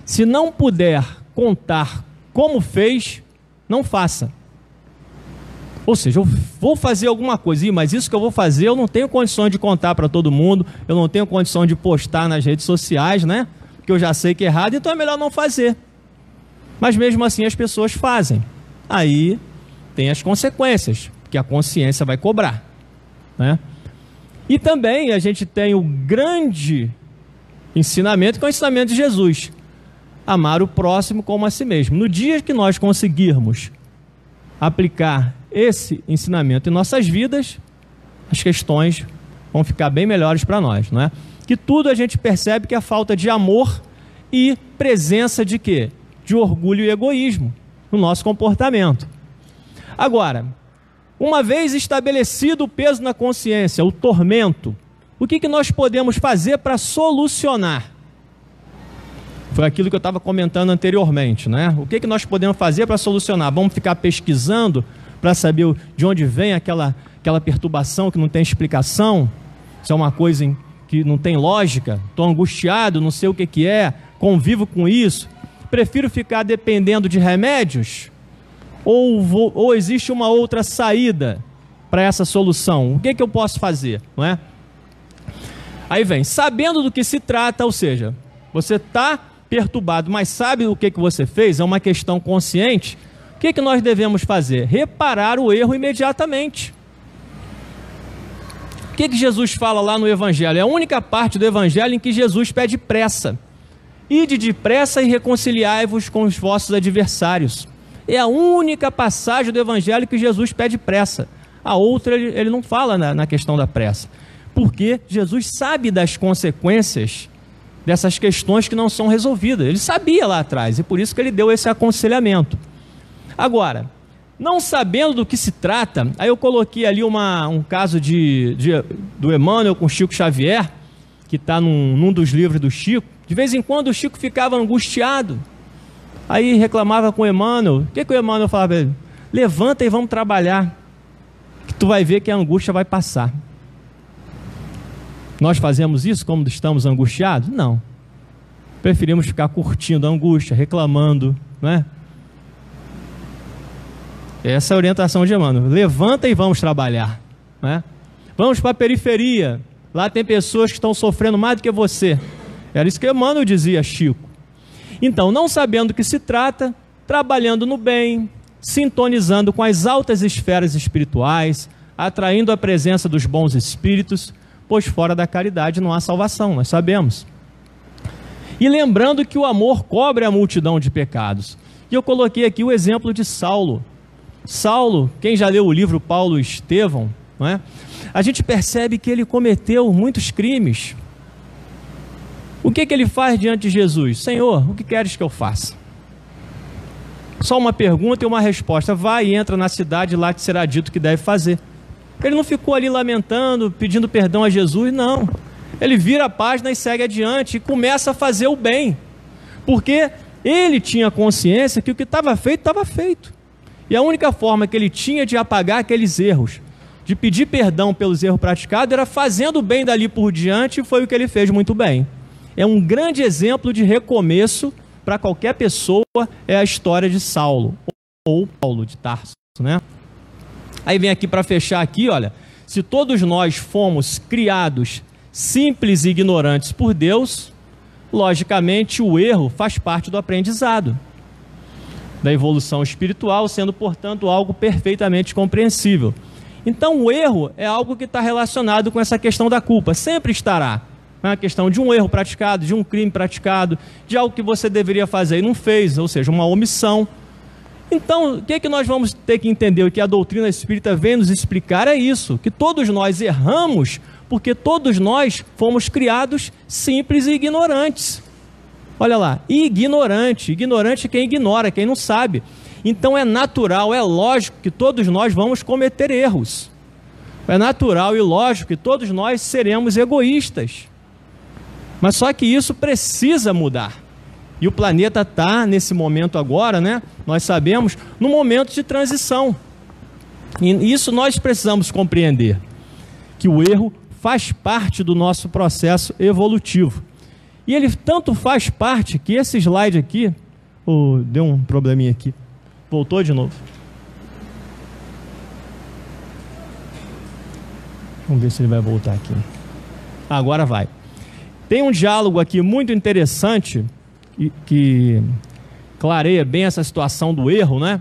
se não puder contar como fez, não faça. Ou seja, eu vou fazer alguma coisa, mas isso que eu vou fazer eu não tenho condições de contar para todo mundo, eu não tenho condição de postar nas redes sociais, né? Porque eu já sei que é errado, então é melhor não fazer. Mas mesmo assim as pessoas fazem. Aí tem as consequências, que a consciência vai cobrar, né? E também a gente tem o grande ensinamento, que é o ensinamento de Jesus: amar o próximo como a si mesmo. No dia que nós conseguirmos aplicar esse ensinamento em nossas vidas, as questões vão ficar bem melhores para nós, não é? Que tudo a gente percebe que é falta de amor e presença de quê? De orgulho e egoísmo no nosso comportamento. Agora, uma vez estabelecido o peso na consciência, o tormento, o que nós podemos fazer para solucionar? Foi aquilo que eu estava comentando anteriormente, né? O que nós podemos fazer para solucionar? Vamos ficar pesquisando para saber de onde vem aquela perturbação que não tem explicação? Isso é uma coisa que não tem lógica? Estou angustiado, não sei o que é, convivo com isso. Prefiro ficar dependendo de remédios? Ou existe uma outra saída para essa solução? O que eu posso fazer, não é? Aí vem, sabendo do que se trata, ou seja, você está perturbado, mas sabe o que você fez? É uma questão consciente. O que nós devemos fazer? Reparar o erro imediatamente. O que Jesus fala lá no Evangelho? É a única parte do Evangelho em que Jesus pede pressa. Ide depressa e reconciliai-vos com os vossos adversários. É a única passagem do Evangelho que Jesus pede pressa. A outra ele não fala na questão da pressa. Porque Jesus sabe das consequências dessas questões que não são resolvidas. Ele sabia lá atrás e por isso que ele deu esse aconselhamento. Agora, não sabendo do que se trata, aí eu coloquei ali um caso do Emmanuel com Chico Xavier, que está num dos livros do Chico. De vez em quando o Chico ficava angustiado. Aí reclamava com o Emmanuel. O que o Emmanuel falava para ele? Levanta e vamos trabalhar, que tu vai ver que a angústia vai passar. Nós fazemos isso quando estamos angustiados? Não. Preferimos ficar curtindo a angústia, reclamando, não é? Essa é a orientação de Emmanuel. Levanta e vamos trabalhar, não é? Vamos para a periferia. Lá tem pessoas que estão sofrendo mais do que você. Era isso que Emmanuel dizia a Chico. Então, não sabendo do que se trata, trabalhando no bem, sintonizando com as altas esferas espirituais, atraindo a presença dos bons espíritos, pois fora da caridade não há salvação, nós sabemos. E lembrando que o amor cobre a multidão de pecados. E eu coloquei aqui o exemplo de Saulo. Saulo, quem já leu o livro Paulo e Estevão, não é? A gente percebe que ele cometeu muitos crimes. O que ele faz diante de Jesus? Senhor, o que queres que eu faça? Só uma pergunta e uma resposta. Vai e entra na cidade, lá te será dito o que deve fazer. Ele não ficou ali lamentando, pedindo perdão a Jesus, não. Ele vira a página e segue adiante e começa a fazer o bem. Porque ele tinha consciência que o que estava feito, estava feito. E a única forma que ele tinha de apagar aqueles erros, de pedir perdão pelos erros praticados, era fazendo o bem dali por diante, e foi o que ele fez muito bem. É um grande exemplo de recomeço para qualquer pessoa, é a história de Saulo, ou Paulo de Tarso, né? Aí vem aqui para fechar aqui, olha, se todos nós fomos criados simples e ignorantes por Deus, logicamente o erro faz parte do aprendizado, da evolução espiritual, sendo, portanto, algo perfeitamente compreensível. Então o erro é algo que está relacionado com essa questão da culpa, sempre estará. É uma questão de um erro praticado, de um crime praticado, de algo que você deveria fazer e não fez, ou seja, uma omissão. Então, o que nós vamos ter que entender? O que a doutrina espírita vem nos explicar é isso, que todos nós erramos porque todos nós fomos criados simples e ignorantes. Olha lá, ignorante é quem ignora, quem não sabe. Então é natural, é lógico que todos nós vamos cometer erros. É natural e lógico que todos nós seremos egoístas. Mas só que isso precisa mudar. E o planeta está, nesse momento agora, né? Nós sabemos, num momento de transição. E isso nós precisamos compreender, que o erro faz parte do nosso processo evolutivo. E ele tanto faz parte que esse slide aqui... deu um probleminha aqui. Voltou de novo. Vamos ver se ele vai voltar aqui. Agora vai. Tem um diálogo aqui muito interessante que clareia bem essa situação do erro, né?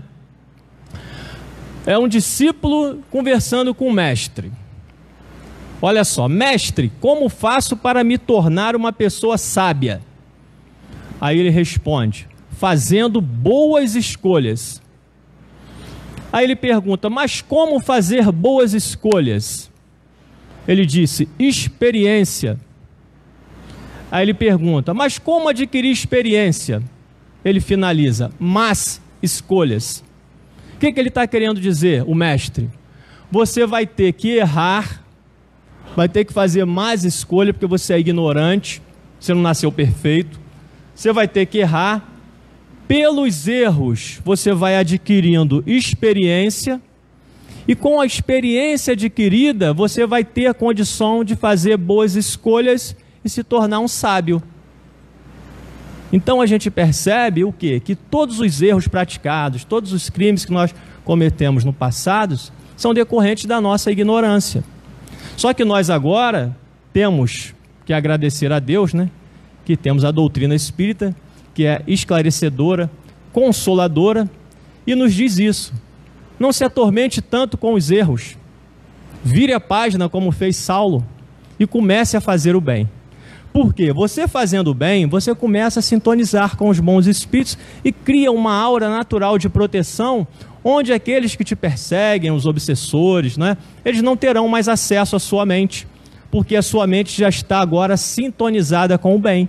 É um discípulo conversando com o mestre. Olha só, mestre, como faço para me tornar uma pessoa sábia? Aí ele responde, fazendo boas escolhas. Aí ele pergunta, mas como fazer boas escolhas? Ele disse, experiência. Aí ele pergunta, mas como adquirir experiência? Ele finaliza, más escolhas. O que ele está querendo dizer, o mestre? Você vai ter que errar, vai ter que fazer más escolha, porque você é ignorante, você não nasceu perfeito. Você vai ter que errar. Pelos erros, você vai adquirindo experiência, e com a experiência adquirida, você vai ter a condição de fazer boas escolhas e se tornar um sábio. Então a gente percebe o quê? Que todos os erros praticados, todos os crimes que nós cometemos no passado, são decorrentes da nossa ignorância. Só que nós agora temos que agradecer a Deus, né? Que temos a doutrina espírita, que é esclarecedora, consoladora, e nos diz isso. Não se atormente tanto com os erros. Vire a página como fez Saulo e comece a fazer o bem. Por quê? Você fazendo o bem, você começa a sintonizar com os bons espíritos e cria uma aura natural de proteção, onde aqueles que te perseguem, os obsessores, né, eles não terão mais acesso à sua mente, porque a sua mente já está agora sintonizada com o bem.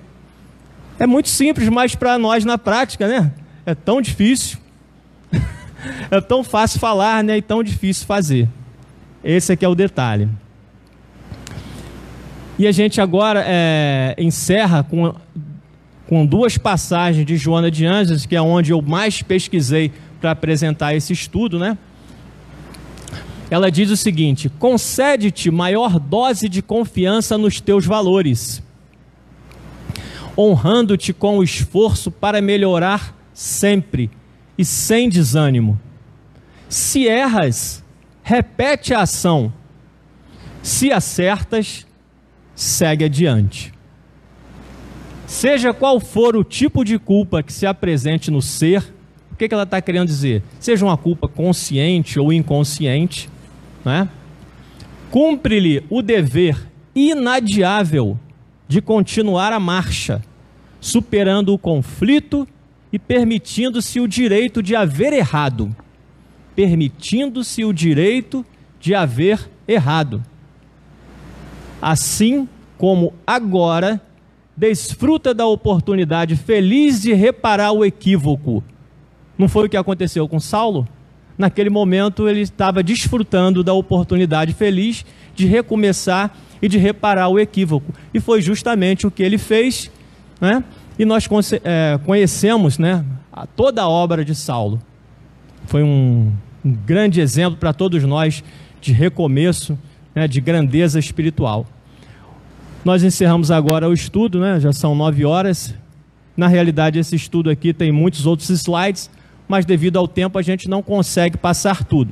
É muito simples, mas para nós na prática, né, é tão difícil. É tão fácil falar, né, e tão difícil fazer. Esse aqui é o detalhe. E a gente agora encerra com duas passagens de Joana de Ângeles, que é onde eu mais pesquisei para apresentar esse estudo, né? Ela diz o seguinte: concede-te maior dose de confiança nos teus valores, honrando-te com o esforço para melhorar sempre e sem desânimo. Se erras, repete a ação. Se acertas, segue adiante. Seja qual for o tipo de culpa que se apresente no ser, o que ela está querendo dizer? Seja uma culpa consciente ou inconsciente, né? Cumpre-lhe o dever inadiável de continuar a marcha, superando o conflito e permitindo-se o direito de haver errado. Permitindo-se o direito de haver errado. Assim como agora desfruta da oportunidade feliz de reparar o equívoco. Não foi o que aconteceu com Saulo? Naquele momento ele estava desfrutando da oportunidade feliz de recomeçar e de reparar o equívoco. E foi justamente o que ele fez, né? E nós conhecemos, né, toda a obra de Saulo. Foi um grande exemplo para todos nós de recomeço, né, de grandeza espiritual. Nós encerramos agora o estudo, né, já são 9 horas. Na realidade, esse estudo aqui tem muitos outros slides, mas devido ao tempo a gente não consegue passar tudo.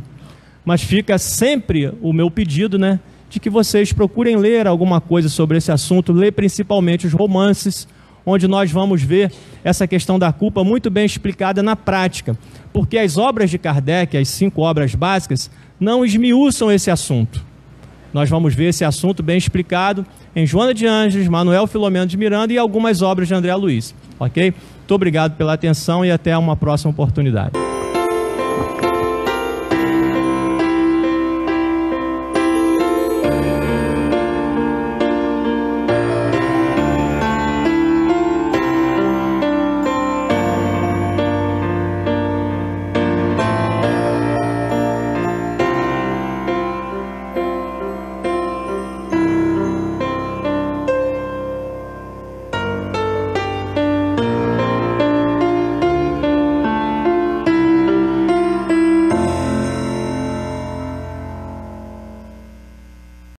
Mas fica sempre o meu pedido, né, de que vocês procurem ler alguma coisa sobre esse assunto, ler principalmente os romances, onde nós vamos ver essa questão da culpa muito bem explicada na prática, porque as obras de Kardec, as 5 obras básicas, não esmiuçam esse assunto. Nós vamos ver esse assunto bem explicado em Joana de Ângeles, Manuel Filomeno de Miranda e algumas obras de André Luiz, ok? Muito obrigado pela atenção e até uma próxima oportunidade.